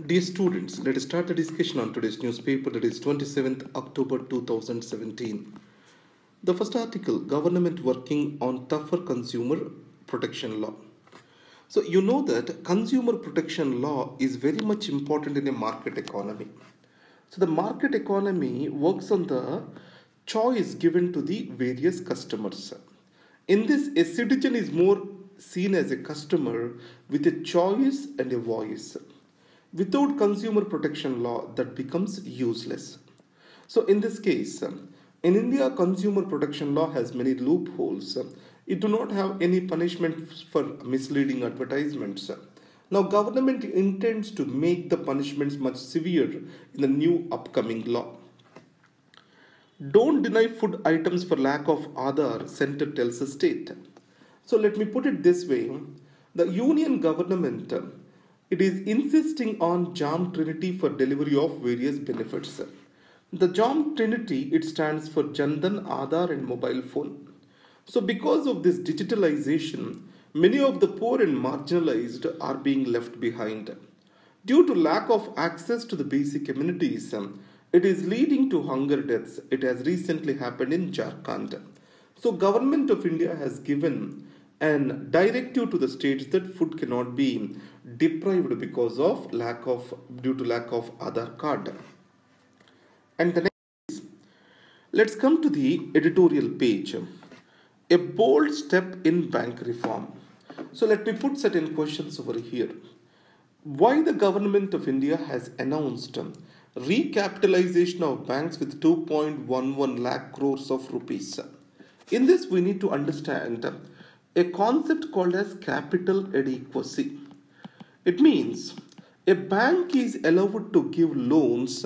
Dear students, let us start the discussion on today's newspaper, that is 27th October 2017. The first article, Government Working on Tougher Consumer Protection Law. So you know that consumer protection law is very much important in a market economy. So the market economy works on the choice given to the various customers. In this, a citizen is more seen as a customer with a choice and a voice. Without consumer protection law, that becomes useless. So in this case, in India, consumer protection law has many loopholes. It do not have any punishment for misleading advertisements. Now, government intends to make the punishments much severe in the new upcoming law. Don't deny food items for lack of Aadhaar, center tells the state. So let me put it this way: the union government it is insisting on JAM Trinity for delivery of various benefits. The JAM Trinity, it stands for Jandan, Aadhaar and mobile phone. So because of this digitalization, many of the poor and marginalized are being left behind. Due to lack of access to the basic amenities, it is leading to hunger deaths. It has recently happened in Jharkhand. So Government of India has given an directive to the states that food cannot be deprived because of due to lack of Aadhaar card. And the next, let's come to the editorial page. A bold step in bank reform. So let me put certain questions over here. Why the government of India has announced recapitalization of banks with 2.11 lakh crores of rupees. In this, we need to understand a concept called as capital adequacy. It means a bank is allowed to give loans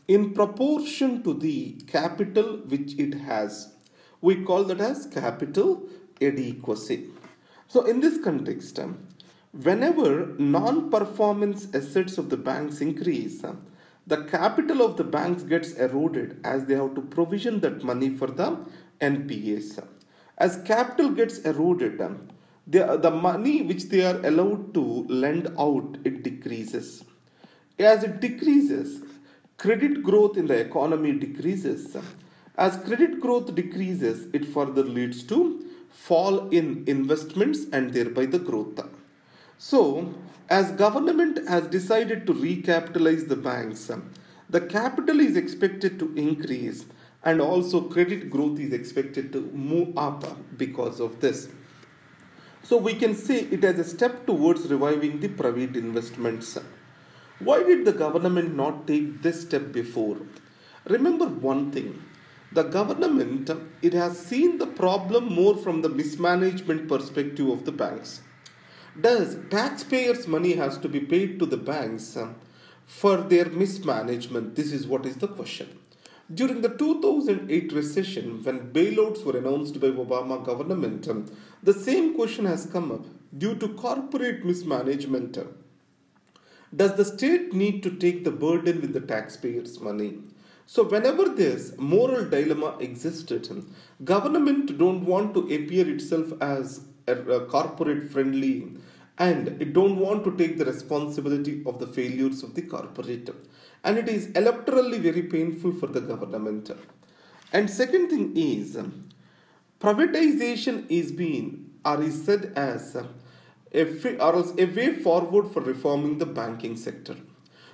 in proportion to the capital which it has. We call that as capital adequacy. So in this context, whenever non-performance assets of the banks increase, the capital of the banks gets eroded as they have to provision that money for the NPAs. As capital gets eroded, the money which they are allowed to lend out, it decreases. As it decreases, credit growth in the economy decreases. As credit growth decreases, it further leads to fall in investments and thereby the growth. So, as government has decided to recapitalize the banks, the capital is expected to increase and also credit growth is expected to move up because of this. So we can say it as a step towards reviving the private investments. Why did the government not take this step before? Remember one thing, the government, it has seen the problem more from the mismanagement perspective of the banks. Does taxpayers' money has to be paid to the banks for their mismanagement? This is what is the question. During the 2008 recession, when bailouts were announced by Obama government, the same question has come up. Due to corporate mismanagement, does the state need to take the burden with the taxpayers' money? So whenever this moral dilemma existed, government don't want to appear itself as a corporate friendly and it don't want to take the responsibility of the failures of the corporate. And it is electorally very painful for the government. And second thing is, privatization is being or is said as a way forward for reforming the banking sector.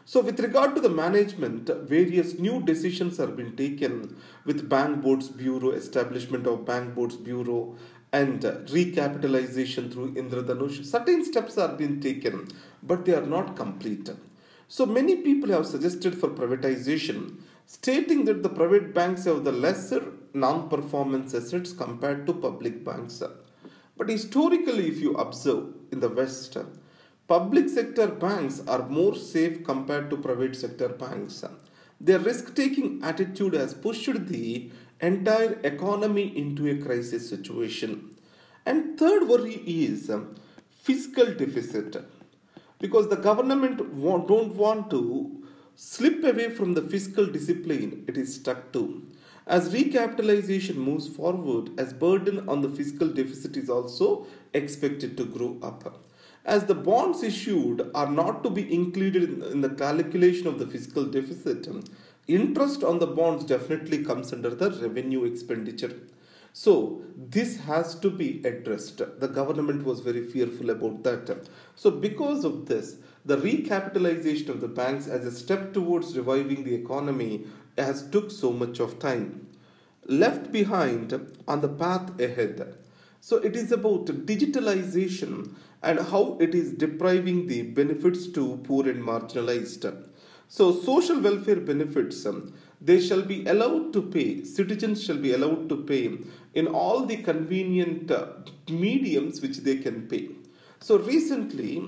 So with regard to the management, various new decisions have been taken with Bank Boards Bureau, establishment of Bank Boards Bureau and recapitalization through Indradhanush. Certain steps are being taken, but they are not complete. So many people have suggested for privatization, stating that the private banks have the lesser non-performance assets compared to public banks. But historically, if you observe in the West, public sector banks are more safe compared to private sector banks. Their risk-taking attitude has pushed the entire economy into a crisis situation. And third worry is fiscal deficit. Because the government don't want to slip away from the fiscal discipline it is stuck to. As recapitalization moves forward, as burden on the fiscal deficit is also expected to grow up. as the bonds issued are not to be included in the calculation of the fiscal deficit. Interest on the bonds definitely comes under the revenue expenditure. So this has to be addressed. The government was very fearful about that. So because of this, the recapitalization of the banks as a step towards reviving the economy has took so much of time. Left behind on the path ahead. So it is about digitalization and how it is depriving the benefits to poor and marginalized. So social welfare benefits, they shall be allowed to pay, citizens shall be allowed to pay in all the convenient mediums which they can pay. So recently,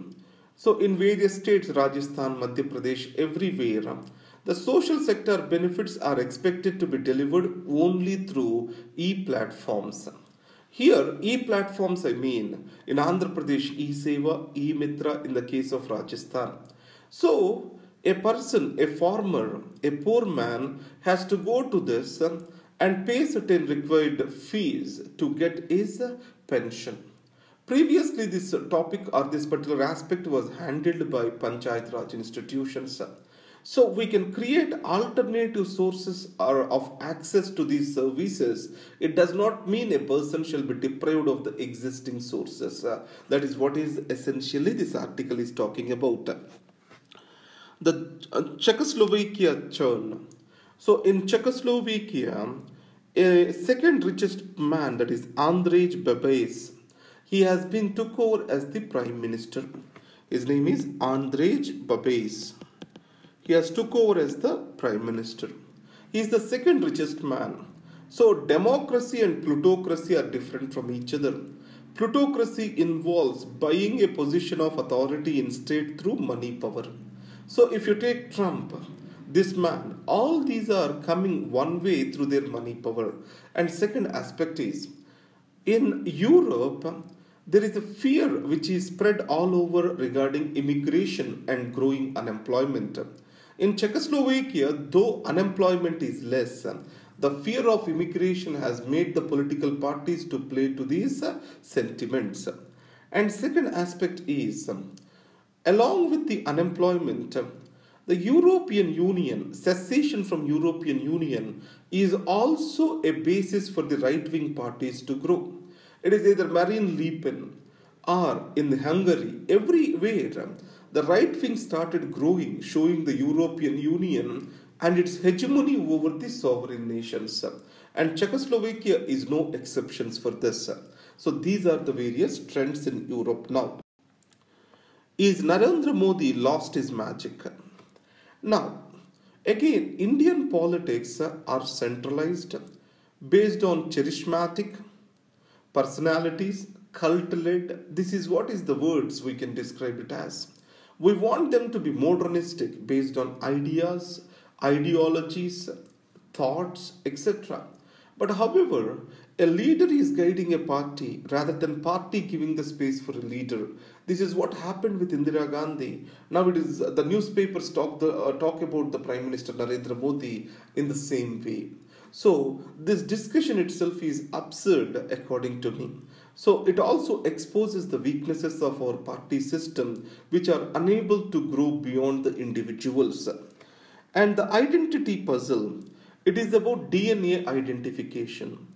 so in various states, Rajasthan, Madhya Pradesh, everywhere, the social sector benefits are expected to be delivered only through e-platforms. Here, e-platforms I mean, in Andhra Pradesh, e-Seva, e-Mitra in the case of Rajasthan. So, a person, a farmer, a poor man has to go to this and pay certain required fees to get his pension. Previously, this topic or this particular aspect was handled by Panchayat Raj institutions. So we can create alternative sources of access to these services. It does not mean a person shall be deprived of the existing sources. That is what is essentially this article is talking about. The Czechoslovakia churn. So in Czechoslovakia, a second richest man, that is Andrej Babis, he has been took over as the prime minister. His name is Andrej Babis. He has took over as the prime minister. He is the second richest man. So democracy and plutocracy are different from each other. Plutocracy involves buying a position of authority in state through money power. So if you take Trump, this man, all these are coming one way through their money power. And second aspect is, in Europe, there is a fear which is spread all over regarding immigration and growing unemployment. In Czechoslovakia, though unemployment is less, the fear of immigration has made the political parties to play to these sentiments. And second aspect is, along with the unemployment, the European Union, cessation from European Union is also a basis for the right-wing parties to grow. It is either Marine Le Pen or in Hungary, everywhere the right wing started growing, showing the European Union and its hegemony over the sovereign nations. And Czechoslovakia is no exceptions for this. So these are the various trends in Europe now. Is Narendra Modi lost his magic? Now, again, Indian politics are centralized, based on charismatic personalities, cult-led. This is what is the words we can describe it as. We want them to be modernistic, based on ideas, ideologies, thoughts, etc. But however, a leader is guiding a party rather than party giving the space for a leader. This is what happened with Indira Gandhi. Now it is the newspapers talk about the Prime Minister Narendra Modi in the same way. So this discussion itself is absurd according to me. So it also exposes the weaknesses of our party system, which are unable to grow beyond the individuals. And the identity puzzle, it is about DNA identification.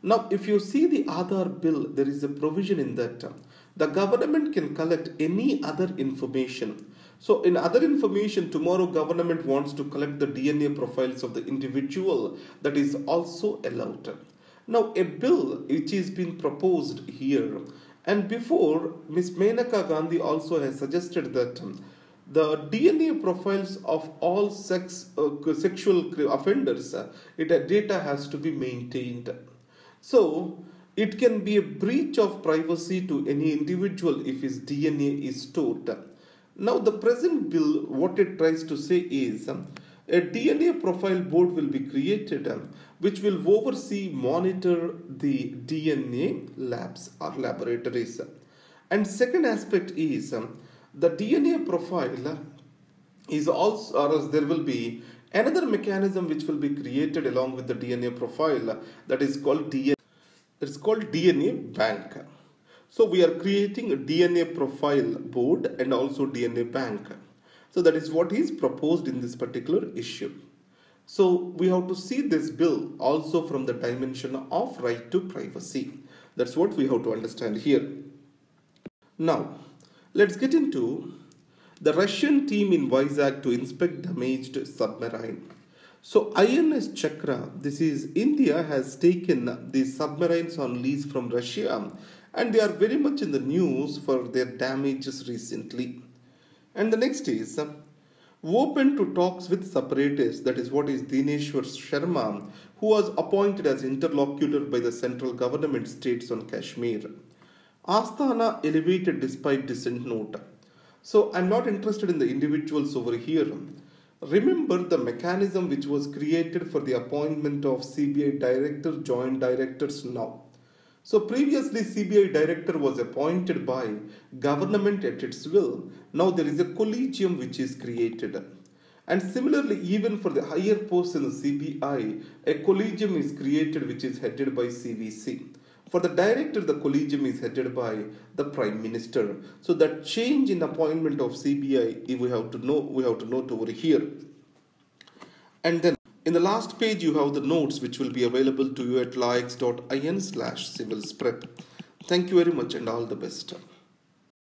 Now, if you see the Aadhaar bill, there is a provision in that the government can collect any other information. So, in other information, tomorrow government wants to collect the DNA profiles of the individual, that is also allowed. Now, a bill which is being proposed here, and before Ms. Menaka Gandhi also has suggested that the DNA profiles of all sexual offenders, data has to be maintained. So, it can be a breach of privacy to any individual if his DNA is stored. Now, the present bill, what it tries to say is a DNA profile board will be created which will oversee, monitor the DNA labs or laboratories. And second aspect is the DNA profile is also, or else there will be another mechanism which will be created along with the DNA profile, that is called DNA. It's called DNA bank. So we are creating a DNA profile board and also DNA bank. So that is what is proposed in this particular issue. So we have to see this bill also from the dimension of right to privacy. That's what we have to understand here. Now, let's get into the Russian team in Vizag to inspect damaged submarine. So INS Chakra, this is India has taken these submarines on lease from Russia and they are very much in the news for their damages recently. And the next is open to talks with separatists, that is what is Dineshwar Sharma, who was appointed as interlocutor by the central government states on Kashmir. Asthana elevated despite dissent note. So I'm not interested in the individuals over here. Remember the mechanism which was created for the appointment of CBI director, joint directors now. So previously CBI director was appointed by government at its will. Now there is a collegium which is created. And similarly, even for the higher posts in the CBI, a collegium is created which is headed by CVC. For the director, the collegium is headed by the Prime Minister. So that change in appointment of CBI, we have to note over here. And then in the last page, you have the notes which will be available to you at laix.in/civilsprep. Thank you very much and all the best.